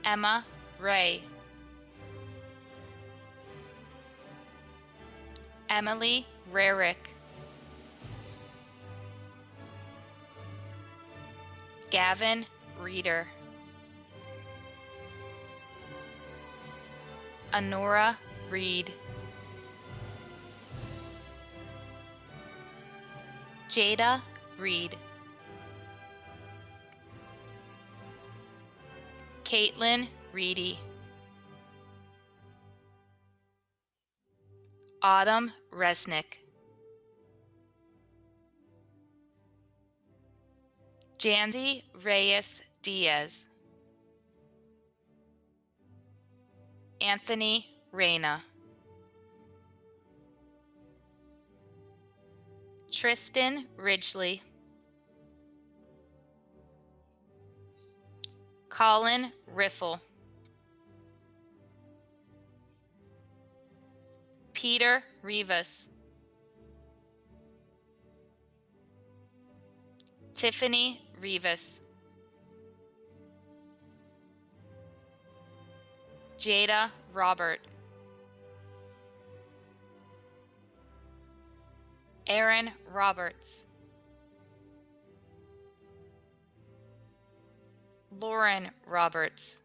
Emma Ray, Emily Rarick, Gavin Reeder, Anora Reed, Jada Reed, Caitlin Reedy. Autumn Resnick. Jandy Reyes Diaz. Anthony Reyna. Tristan Ridgely. Colin Riffle. Peter Rivas. Tiffany Rivas. Jada Robert. Aaron Roberts. Lauren Roberts.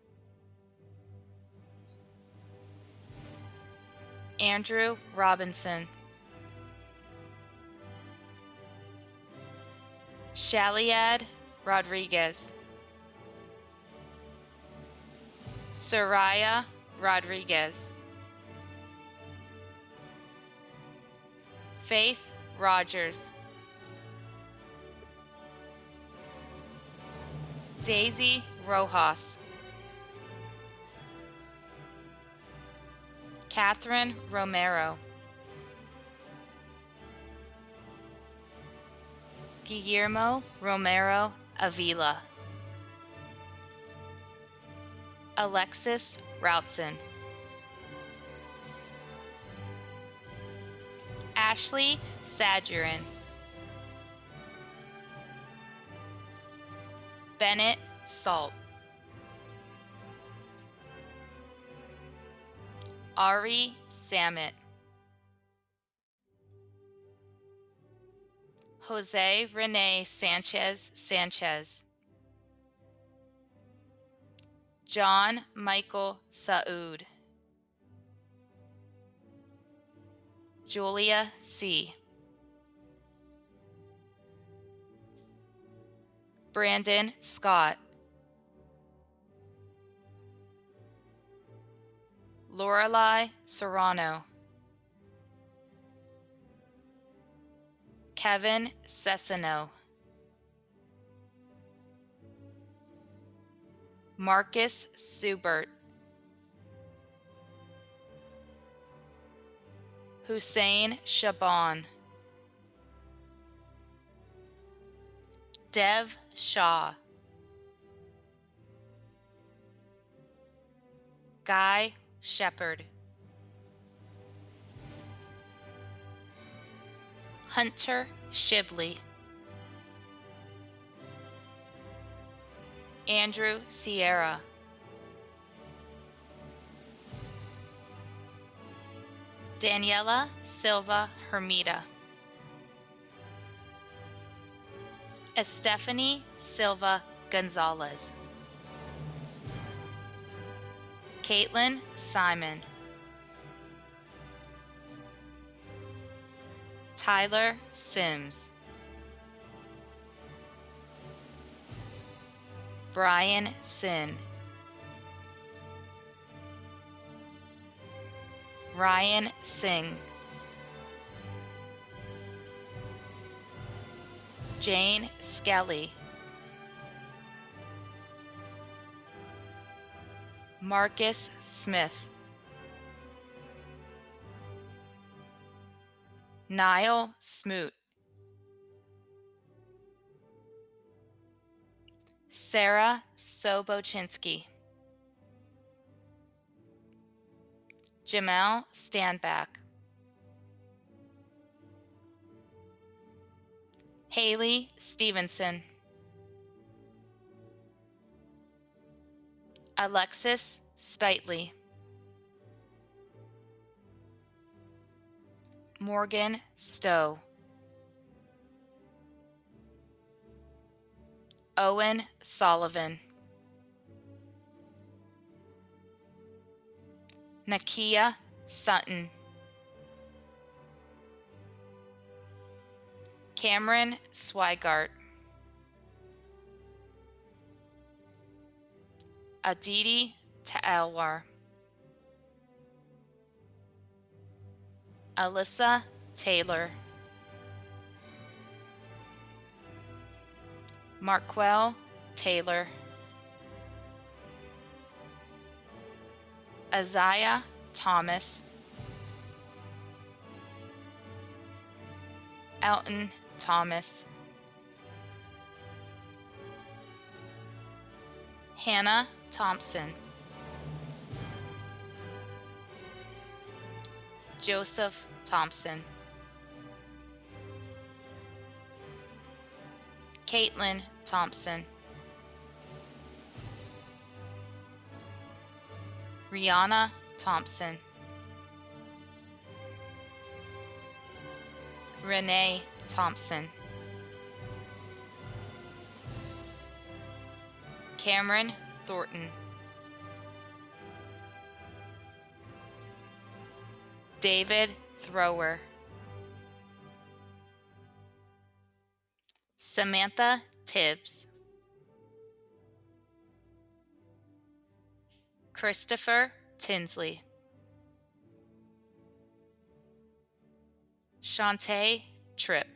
Andrew Robinson. Shaliad Rodriguez. Soraya Rodriguez. Faith Rogers. Daisy Rojas. Catherine Romero. Guillermo Romero Avila. Alexis Routson. Ashley Sadgerin. Bennett Salt. Ari Samet. Jose Rene Sanchez Sanchez. John Michael Saud. Julia C. Brandon Scott. Lorelei Serrano. Kevin Cessino. Marcus Subert. Hussein Shaban. Dev Shah. Guy Shepard. Hunter Shibley. Andrew Sierra. Daniela Silva Hermida. Estefany Silva Gonzalez. Caitlin Simon. Tyler Sims. Brian Sin. Ryan Singh. Jane Skelly. Marcus Smith. Niall Smoot. Sarah Sobochinsky. Jamel Standback. Haley Stevenson. Alexis Steitley. Morgan Stowe. Owen Sullivan. Nakia Sutton. Cameron Swigart. Aditi Talwar, Alyssa Taylor, Marquel Taylor, Isaiah Thomas, Elton Thomas, Hannah Thompson, Joseph Thompson, Caitlin Thompson, Rihanna Thompson, Renee Thompson, Cameron Thornton, David Thrower, Samantha Tibbs, Christopher Tinsley, Shantae Tripp,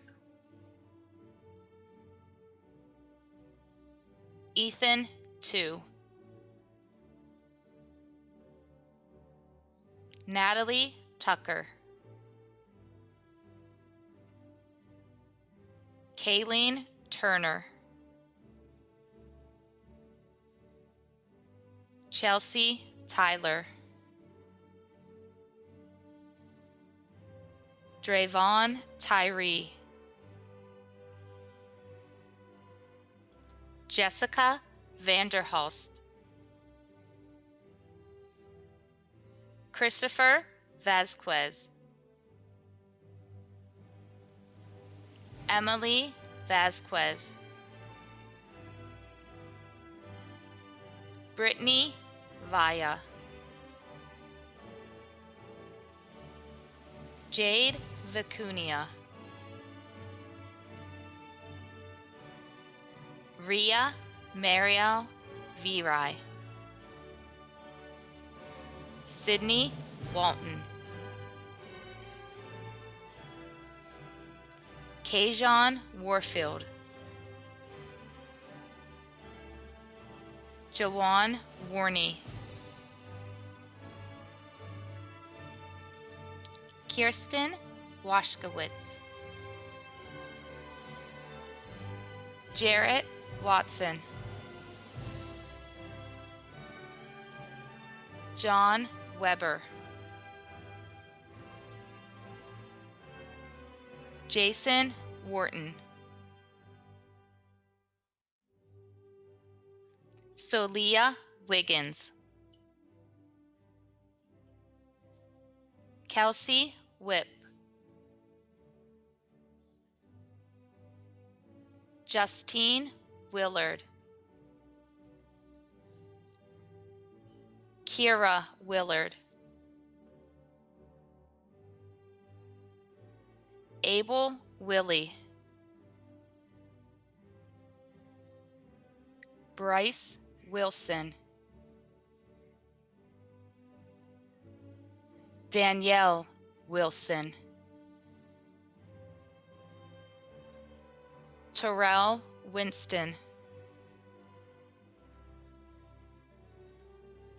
Ethan Tu, Natalie Tucker, Kayleen Turner, Chelsea Tyler, Drayvon Tyree, Jessica Vanderhulst, Christopher Vasquez, Emily Vasquez, Brittany Vaya, Jade Vicunia, Ria Mariel Virai, Sydney Walton, Kajon Warfield, Jawan Warney, Kirsten Washkowitz, Jarrett Watson, John Weber, Jason Wharton, Solia Wiggins, Kelsey Whip, Justine Willard, Kira Willard, Abel Willie, Bryce Wilson, Danielle Wilson, Terrell Winston,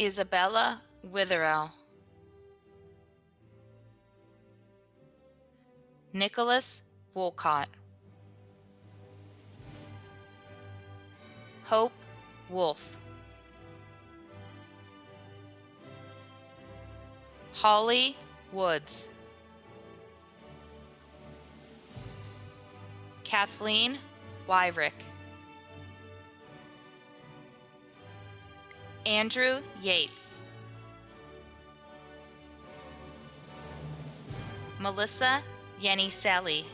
Isabella Witherell, Nicholas Wolcott, Hope Wolf, Holly Woods, Kathleen Wyrick, Andrew Yates, Melissa Yenny Sally,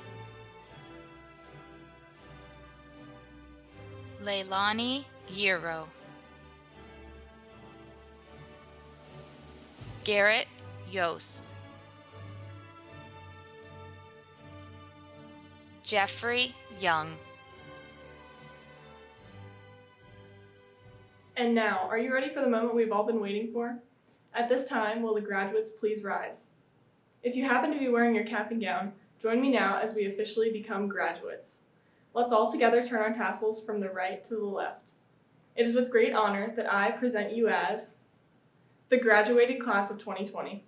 Leilani Yero, Garrett Yost, Jeffrey Young, And now, are you ready for the moment we've all been waiting for? At this time, will the graduates please rise? If you happen to be wearing your cap and gown, join me now as we officially become graduates. Let's all together turn our tassels from the right to the left. It is with great honor that I present you as the graduated class of 2020.